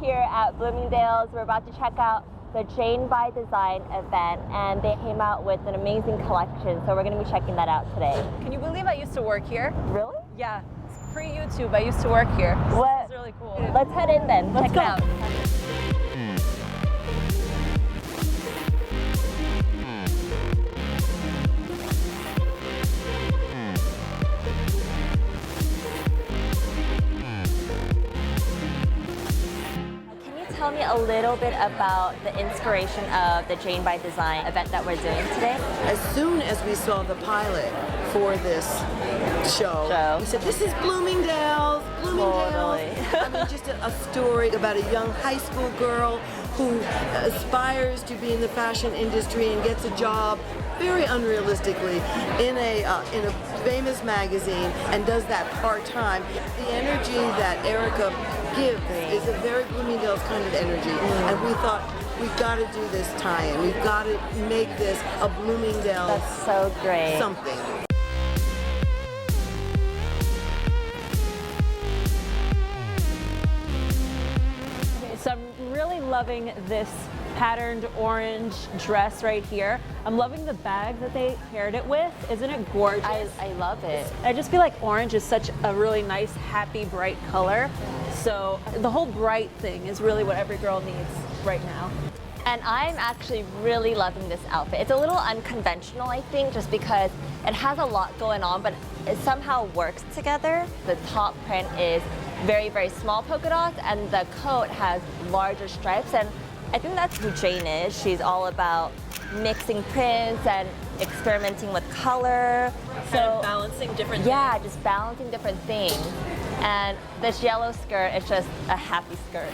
here at Bloomingdale's. We're about to check out the Jane by Design event, and they came out with an amazing collection, so we're going to be checking that out today. Can you believe I used to work here? Really? Yeah, it's pre-YouTube. I used to work here. What? This is really cool. Let's head in then. Let's check go. it out. Tell me a little bit about the inspiration of the Jane by Design event that we're doing today. As soon as we saw the pilot for this show. We said, this is Bloomingdale's. Totally. I mean, just a story about a young high school girl who aspires to be in the fashion industry and gets a job very unrealistically in a famous magazine and does that part-time. The energy that Erica gives is a very Bloomingdale's kind of energy, and we thought we've got to do this tie-in. We've got to make this a Bloomingdale's. That's so great. Something. So I'm really loving this patterned orange dress right here. I'm loving the bag that they paired it with. Isn't it gorgeous? I love it. I just feel like orange is such a really nice, happy, bright color. So the whole bright thing is really what every girl needs right now. And I'm actually really loving this outfit. It's a little unconventional, I think, just because it has a lot going on, but it somehow works together. The top print is very, very small polka dots, and the coat has larger stripes. And I think that's who Jane is. She's all about mixing prints and experimenting with color. Kind of balancing different things. Yeah, just balancing different things. And this yellow skirt is just a happy skirt.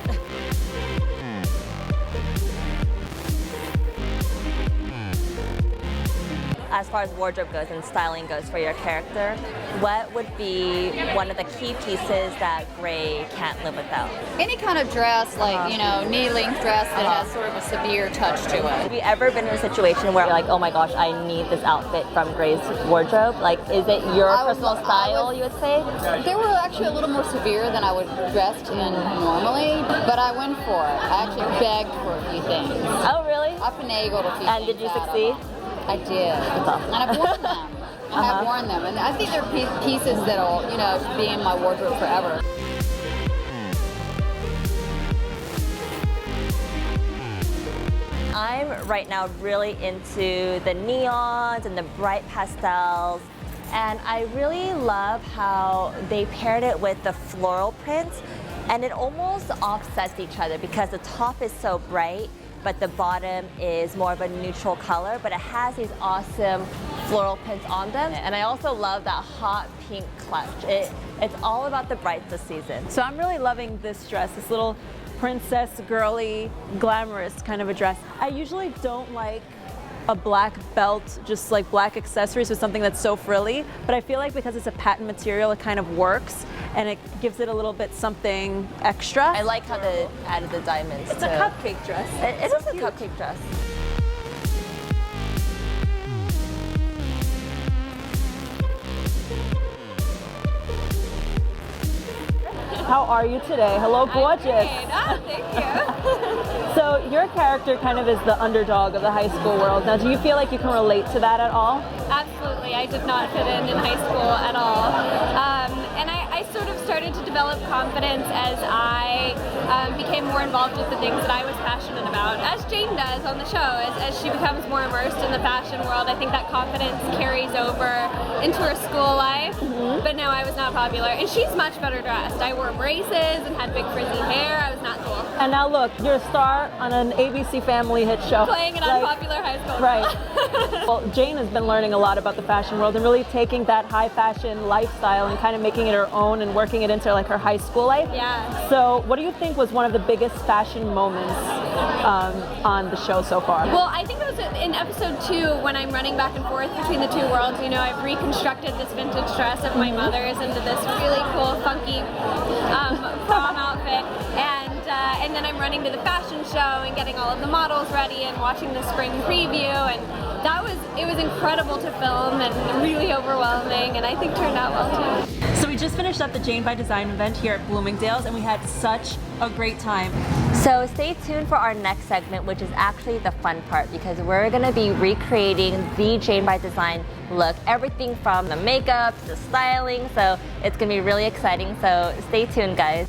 As far as wardrobe goes and styling goes for your character, what would be one of the key pieces that Gray can't live without? Any kind of dress, like, you know, knee-length dress that has sort of a severe touch to it. Have you ever been in a situation where you're like, oh my gosh, I need this outfit from Gray's wardrobe? Like, is it your personal style, you would say? They were actually a little more severe than I would dressed in normally, but I went for it. I actually begged for a few things. Oh, really? I finagled a few And things did you out of succeed? them. I did. And I've worn them. I have worn them. And I think they're pieces that'll, you know, be in my wardrobe forever. I'm right now really into the neons and the bright pastels. And I really love how they paired it with the floral prints. And it almost offsets each other because the top is so bright, but the bottom is more of a neutral color, but it has these awesome floral prints on them. And I also love that hot pink clutch. It's all about the brights this season. So I'm really loving this dress, this little princess, girly, glamorous kind of a dress. I usually don't like a black belt, just like black accessories with something that's so frilly, but I feel like because it's a patent material, it kind of works and it gives it a little bit something extra. I like how they added the diamonds. It's a cupcake dress. It is a cupcake dress. How are you today? Hello, gorgeous. Oh, thank you. So your character kind of is the underdog of the high school world. Now, do you feel like you can relate to that at all? Absolutely. I did not fit in high school at all. And I sort of started to develop confidence as I became more involved with the things that I was passionate about, as Jane does on the show. As she becomes more immersed in the fashion world, I think that confidence carries over into her school life. But no, I was not popular. And she's much better dressed. I wore braces and had big frizzy hair. I was not cool. And now look, you're a star on an ABC Family hit show. Playing an unpopular high school girl. Right. Well, Jane has been learning a lot about the fashion world and really taking that high fashion lifestyle and kind of making it her own and working it into like her high school life. Yeah. So what do you think was one of the biggest fashion moments on the show so far? Well, I think it was in episode 2 when I'm running back and forth between the two worlds. You know, I've reconstructed this vintage dress of my mother's into this really cool, funky prom outfit. And And then I'm running to the fashion show and getting all of the models ready and watching the spring preview, and it was incredible to film and really overwhelming, and I think turned out well too. So we just finished up the Jane by Design event here at Bloomingdale's, and we had such a great time. So stay tuned for our next segment, which is actually the fun part, because we're gonna be recreating the Jane by Design look, everything from the makeup to styling, so it's gonna be really exciting, so stay tuned, guys.